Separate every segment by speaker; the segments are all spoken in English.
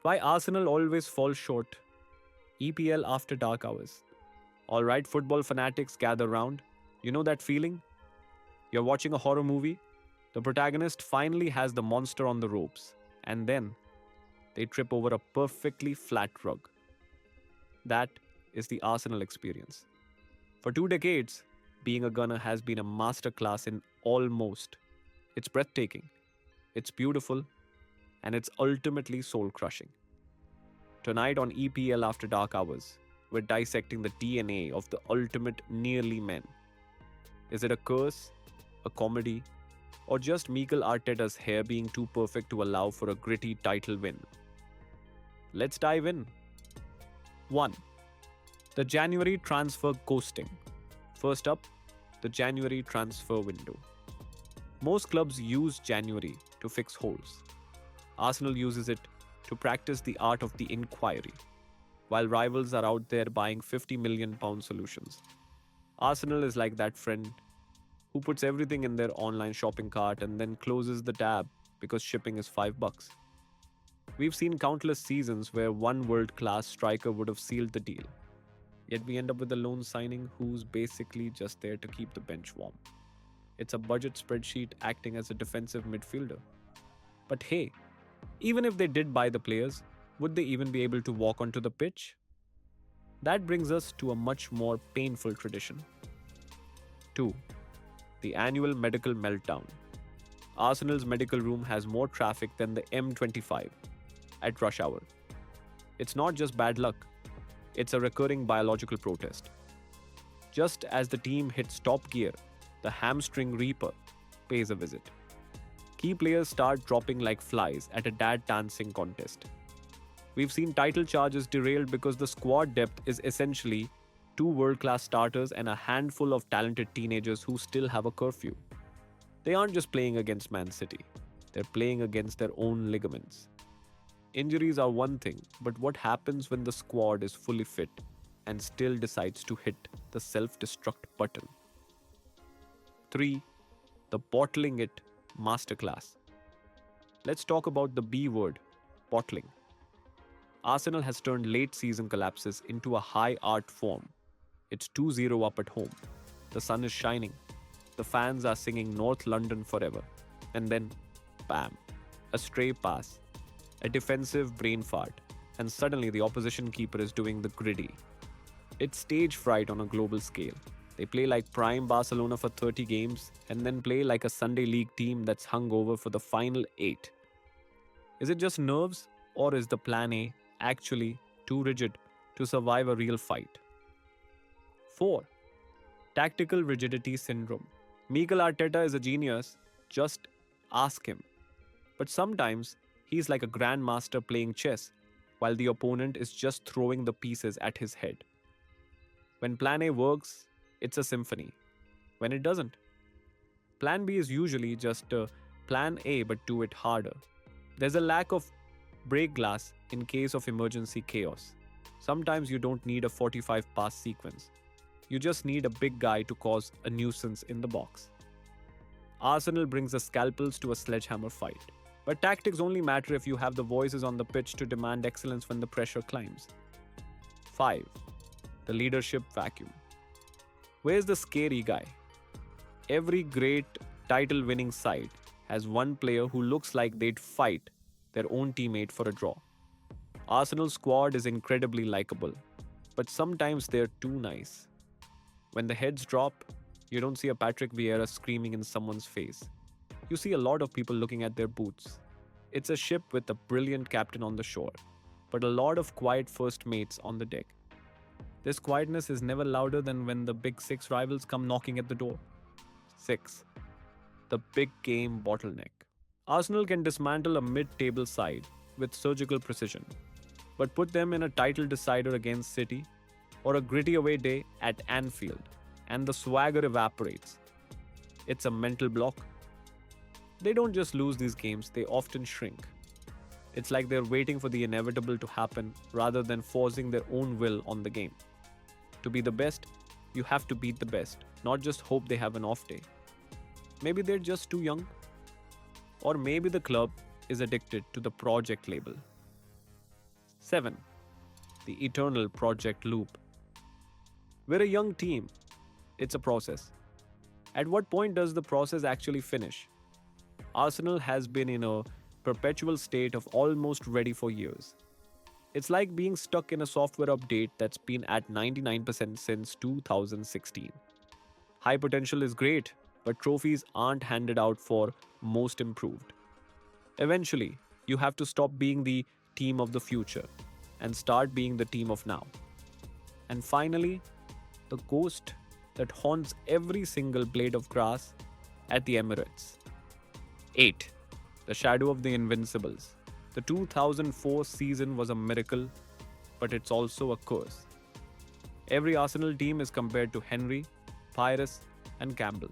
Speaker 1: Why Arsenal always falls short? EPL after dark hours. Alright, football fanatics gather round. You know that feeling? You're watching a horror movie, the protagonist finally has the monster on the ropes, and then they trip over a perfectly flat rug. That is the Arsenal experience. For 2 decades, being a gunner has been a masterclass in almost. It's breathtaking, it's beautiful, and it's ultimately soul crushing. Tonight on EPL After Dark Hours, we're dissecting the DNA of the ultimate nearly men. Is it a curse, a comedy, or just Mikel Arteta's hair being too perfect to allow for a gritty title win? Let's dive in. 1. The January transfer ghosting. First up, the January transfer window. Most clubs use January to fix holes. Arsenal uses it to practice the art of the inquiry, while rivals are out there buying £50 million solutions. Arsenal is like that friend who puts everything in their online shopping cart and then closes the tab because shipping is $5. We've seen countless seasons where one world class striker would have sealed the deal, yet we end up with a loan signing who's basically just there to keep the bench warm. It's a budget spreadsheet acting as a defensive midfielder. But hey, even if they did buy the players, would they even be able to walk onto the pitch? That brings us to a much more painful tradition. 2. The annual medical meltdown. Arsenal's medical room has more traffic than the M25 at rush hour. It's not just bad luck, it's a recurring biological protest. Just as the team hits top gear, the hamstring reaper pays a visit. Key players start dropping like flies at a dad dancing contest. We've seen title charges derailed because the squad depth is essentially two world-class starters and a handful of talented teenagers who still have a curfew. They aren't just playing against Man City, they're playing against their own ligaments. Injuries are one thing, but what happens when the squad is fully fit and still decides to hit the self-destruct button? 3. The bottling it Masterclass. Let's talk about the B word, bottling. Arsenal has turned late season collapses into a high art form. It's 2-0 up at home. The sun is shining. The fans are singing North London forever. And then, bam, a stray pass, a defensive brain fart, and suddenly the opposition keeper is doing the gritty. It's stage fright on a global scale. They play like prime Barcelona for 30 games and then play like a Sunday league team that's hungover for the final 8. Is it just nerves, or is the plan A actually too rigid to survive a real fight? 4. Tactical rigidity syndrome. Mikel Arteta is a genius, just ask him. But sometimes he's like a grandmaster playing chess while the opponent is just throwing the pieces at his head. When plan A works, it's a symphony. When it doesn't, plan B is usually just plan A but do it harder. There's a lack of break glass in case of emergency chaos. Sometimes you don't need a 45 pass sequence. You just need a big guy to cause a nuisance in the box. Arsenal brings the scalpels to a sledgehammer fight. But tactics only matter if you have the voices on the pitch to demand excellence when the pressure climbs. 5. The leadership vacuum. Where's the scary guy? Every great title-winning side has one player who looks like they'd fight their own teammate for a draw. Arsenal's squad is incredibly likable, but sometimes they're too nice. When the heads drop, you don't see a Patrick Vieira screaming in someone's face. You see a lot of people looking at their boots. It's a ship with a brilliant captain on the shore, but a lot of quiet first mates on the deck. This quietness is never louder than when the big six rivals come knocking at the door. 6. The big game bottleneck. Arsenal can dismantle a mid-table side with surgical precision, but put them in a title decider against City or a gritty away day at Anfield, and the swagger evaporates. It's a mental block. They don't just lose these games, they often shrink. It's like they're waiting for the inevitable to happen rather than forcing their own will on the game. To be the best, you have to beat the best, not just hope they have an off day. Maybe they're just too young. Or maybe the club is addicted to the project label. 7. The eternal project loop. We're a young team. It's a process. At what point does the process actually finish? Arsenal has been in a perpetual state of almost ready for years. It's like being stuck in a software update that's been at 99% since 2016. High potential is great, but trophies aren't handed out for most improved. Eventually, you have to stop being the team of the future and start being the team of now. And finally, the ghost that haunts every single blade of grass at the Emirates. 8. The shadow of the Invincibles. The 2004 season was a miracle, but it's also a curse. Every Arsenal team is compared to Henry, Pyrrhus, and Campbell.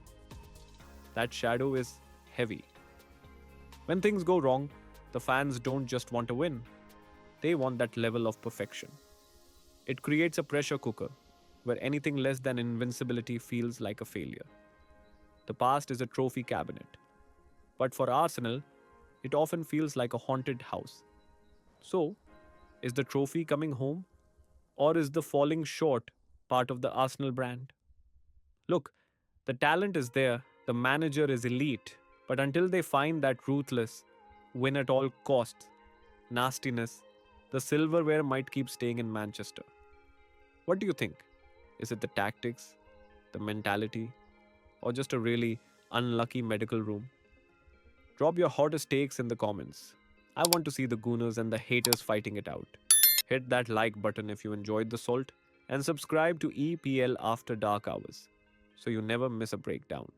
Speaker 1: That shadow is heavy. When things go wrong, the fans don't just want a win, they want that level of perfection. It creates a pressure cooker where anything less than invincibility feels like a failure. The past is a trophy cabinet, but for Arsenal, it often feels like a haunted house. So, is the trophy coming home, or is the falling short part of the Arsenal brand? Look, the talent is there, the manager is elite, but until they find that ruthless, win at all costs, nastiness, the silverware might keep staying in Manchester. What do you think? Is it the tactics, the mentality, or just a really unlucky medical room? Drop your hottest takes in the comments. I want to see the gooners and the haters fighting it out. Hit that like button if you enjoyed the salt, and subscribe to EPL After Dark Hours so you never miss a breakdown.